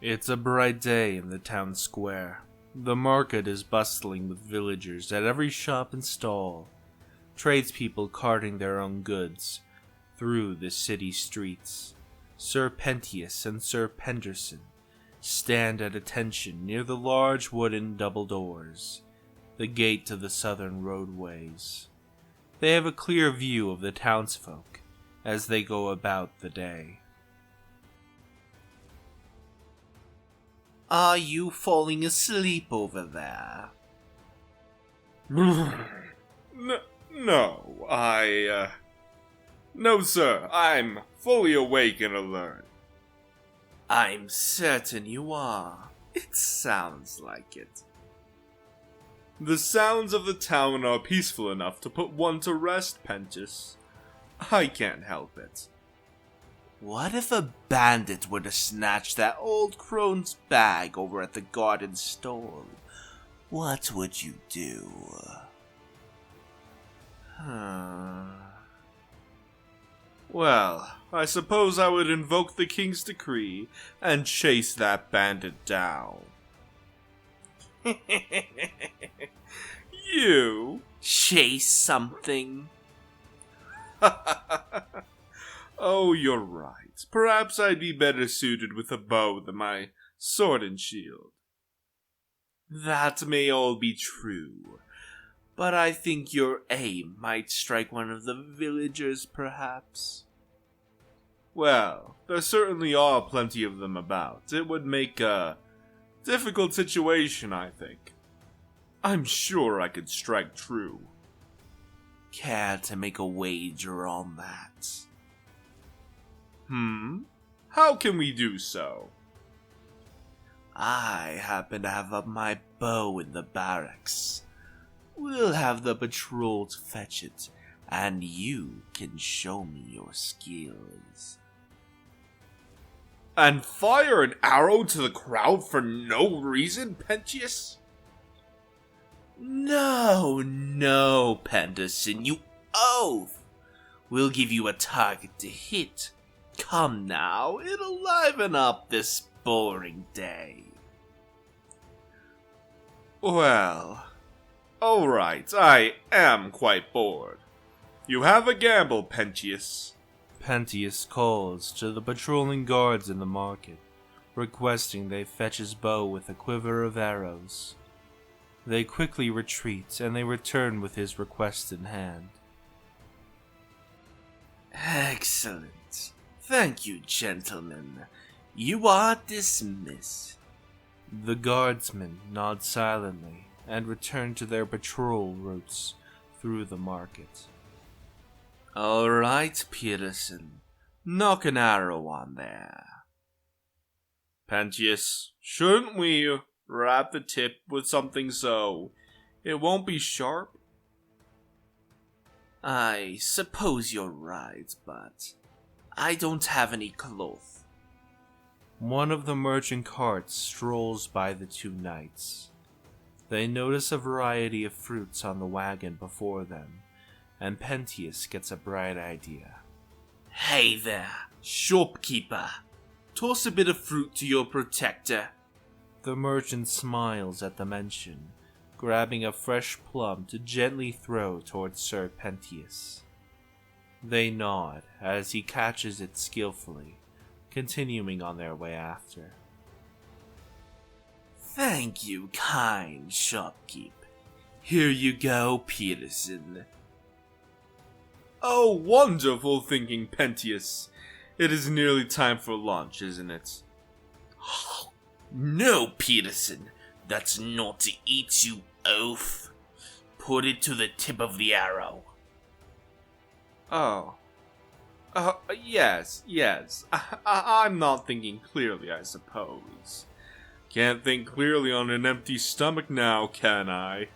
It's a bright day in the town square. The market is bustling with villagers at every shop and stall, tradespeople carting their own goods through the city streets. Sir Pentius and Sir Penderson stand at attention near the large wooden double doors, the gate to the southern roadways. They have a clear view of the townsfolk as they go about the day. Are you falling asleep over there? No, No, sir, I'm fully awake and alert. I'm certain you are. It sounds like it. The sounds of the town are peaceful enough to put one to rest, Pentius. I can't help it. What if a bandit were to snatch that old crone's bag over at the garden stall? What would you do? Well, I suppose I would invoke the king's decree and chase that bandit down. You? Chase something? Oh, you're right. Perhaps I'd be better suited with a bow than my sword and shield. That may all be true, but I think your aim might strike one of the villagers, perhaps. Well, there certainly are plenty of them about. It would make a difficult situation, I think. I'm sure I could strike true. Care to make a wager on that? How can we do so? I happen to have up my bow in the barracks. We'll have the patrol to fetch it, and you can show me your skills. And fire an arrow to the crowd for no reason, Pentius? No, Penderson, you oaf! We'll give you a target to hit. Come now, it'll liven up this boring day. Well, alright, I am quite bored. You have a gamble, Pentius. Pentius calls to the patrolling guards in the market, requesting they fetch his bow with a quiver of arrows. They quickly retreat, and they return with his request in hand. Excellent. Thank you, gentlemen. You are dismissed. The guardsmen nod silently and return to their patrol routes through the market. All right, Peterson. Knock an arrow on there. Pentius, shouldn't we wrap the tip with something so it won't be sharp? I suppose you're right, but I don't have any cloth. One of the merchant carts strolls by the two knights. They notice a variety of fruits on the wagon before them, and Pentius gets a bright idea. Hey there, shopkeeper. Toss a bit of fruit to your protector. The merchant smiles at the mention, grabbing a fresh plum to gently throw towards Sir Pentius. They nod as he catches it skillfully, continuing on their way after. Thank you, kind shopkeep. Here you go, Peterson. Oh, wonderful thinking, Pentius. It is nearly time for lunch, isn't it? No, Peterson. That's not to eat, you oaf. Put it to the tip of the arrow. Oh. Yes. I'm not thinking clearly, I suppose. Can't think clearly on an empty stomach now, can I?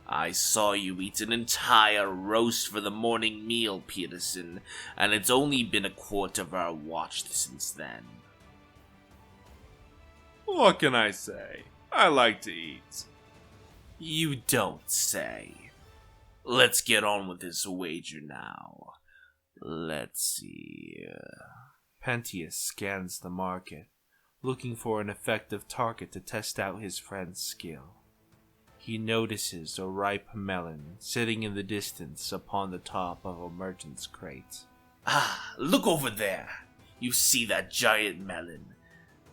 I saw you eat an entire roast for the morning meal, Peterson, and it's only been a quarter of our watch since then. What can I say? I like to eat. You don't say. Let's get on with this wager now. Let's see. Pentius scans the market, looking for an effective target to test out his friend's skill. He notices a ripe melon sitting in the distance upon the top of a merchant's crate. Ah, look over there. You see that giant melon?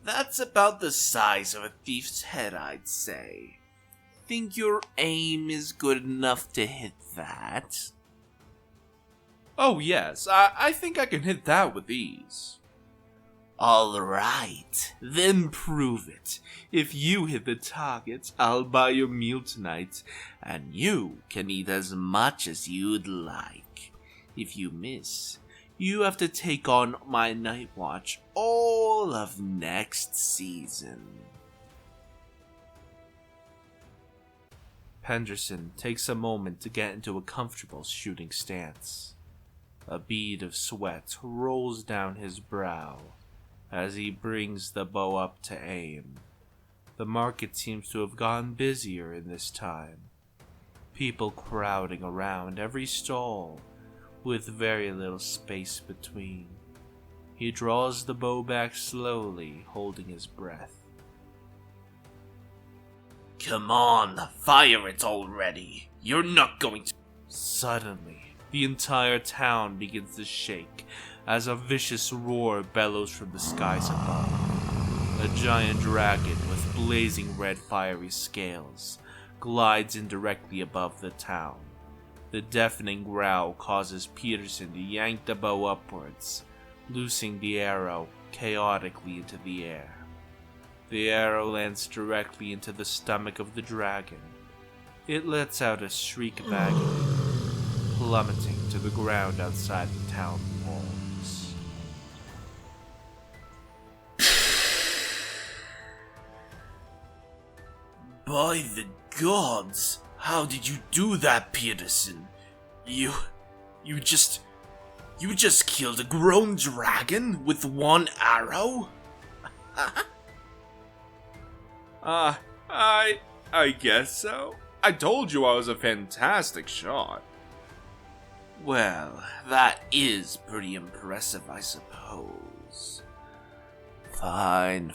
That's about the size of a thief's head, I'd say. Think your aim is good enough to hit that? Oh yes, I think I can hit that with ease. Alright, then prove it. If you hit the target, I'll buy your meal tonight, and you can eat as much as you'd like. If you miss, you have to take on my night watch all of next season. Penderson takes a moment to get into a comfortable shooting stance. A bead of sweat rolls down his brow as he brings the bow up to aim. The market seems to have gotten busier in this time. People crowding around every stall, with very little space between. He draws the bow back slowly, holding his breath. Come on, fire it already. You're not going to... Suddenly, the entire town begins to shake as a vicious roar bellows from the skies above. A giant dragon with blazing red fiery scales glides in directly above the town. The deafening growl causes Peterson to yank the bow upwards, loosing the arrow chaotically into the air. The arrow lands directly into the stomach of the dragon. It lets out a shriek of agony, plummeting to the ground outside the town walls. By the gods! How did you do that, Peterson? You just killed a grown dragon with one arrow? I guess so. I told you I was a fantastic shot. Well, that is pretty impressive, I suppose. Fine.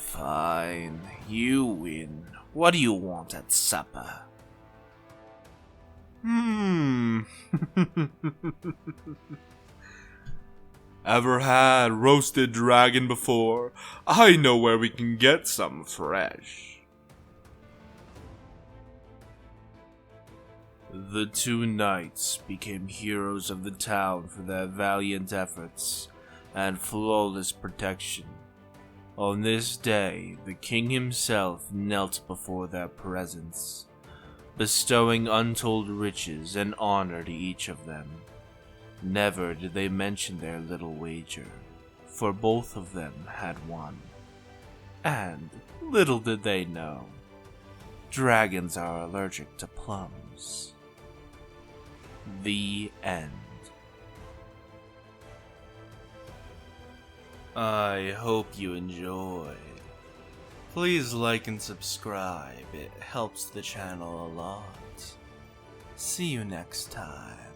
You win. What do you want at supper? Ever had roasted dragon before? I know where we can get some fresh. The two knights became heroes of the town for their valiant efforts and flawless protection. On this day, the king himself knelt before their presence, bestowing untold riches and honor to each of them. Never did they mention their little wager, for both of them had won. And little did they know, dragons are allergic to plums. The end. I hope you enjoyed. Please like and subscribe, it helps the channel a lot. See you next time.